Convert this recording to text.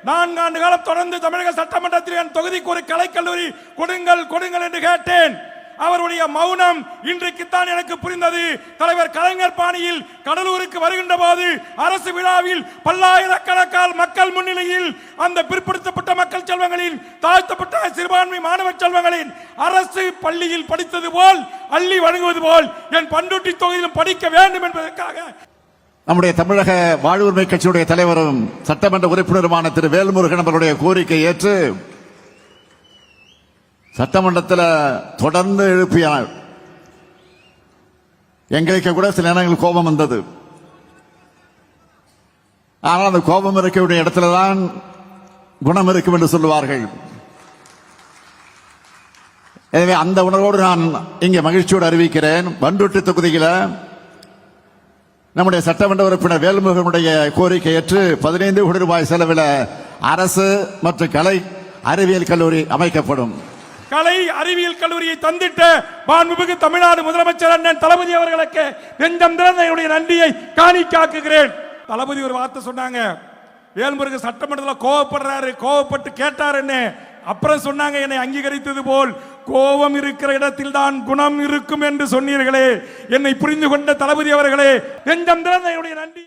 4 ஆண்டு காலம் தொடர்ந்து தமிழக சட்டமன்றத்தில் என் தொகுதிக்கு ஒரு கலைக்கல்லூரி கொடுங்கள் என்று கேட்டேன். அவருடைய மௌனம் இன்றைக்குத்தான் எனக்கு புரிந்தது. தலைவர் கலைஞர் பாணியில் கடலூருக்கு வருகின்ற போது அரசு விழாவில் பல்லாயிரக்கணக்கான மக்கள் முன்னிலையில் அந்த பிற்படுத்தப்பட்ட மக்கள் செல்வங்களின், தாழ்த்தப்பட்ட சிறுபான்மை மாணவ செல்வங்களின் அரசு பள்ளியில் படித்தது போல் அள்ளி வழங்குவது போல் என் பண்ருட்டி தொகுதியிலும் படிக்க வேண்டும் என்பதற்காக நம்முடைய தமிழக வாழ்வுரிமை கட்சியுடைய தலைவரும் சட்டமன்ற உறுப்பினருமான திரு வேல்முருகன் அவருடைய கோரிக்கை ஏற்று சட்டமன்றத்தில் தொடர்ந்து எழுப்பினார். எங்களுக்கு கூட சில நேரங்கள் கோபம் வந்தது. ஆனால் அந்த கோபம் இருக்கக்கூடிய இடத்துல தான் குணம் இருக்கும் என்று சொல்லுவார்கள். எனவே அந்த உணர்வோடு நான் இங்கே மகிழ்ச்சியோடு அறிவிக்கிறேன், பண்ருட்டி தொகுதியில் நம்முடைய சட்டமன்ற உறுப்பினர் வேல்முருகனுடைய கோரிக்கை ஏற்று 15 கோடி ரூபாய் செலவில் அரசு மற்றும் கலை அறிவியல் கல்லூரி அமைக்கப்படும். கலை அறிவியல் கல்லூரியை தந்திட்ட மாண்புமிகு தமிழ்நாடு முதலமைச்சர் அண்ணன் தளபதி அவர்களுக்கு நெஞ்சம் திறந்த என்னுடைய நன்றியை காணிக்காக்குகிறேன். தளபதி ஒரு வார்த்தை சொன்னாங்க, வேல்முருகன் சட்டமன்றத்தில் கோவப்பட்டு கேட்டாருன்னு. அப்புறம் சொன்னாங்க, என்னை அங்கீகரித்தது போல் கோபம் இருக்கிற இடத்தில் தான் குணம் இருக்கும் என்று சொன்னீர்களே. என்னை புரிந்து கொண்ட தளபதி அவர்களே, நெஞ்சம் திறந்த என்னுடைய நன்றி.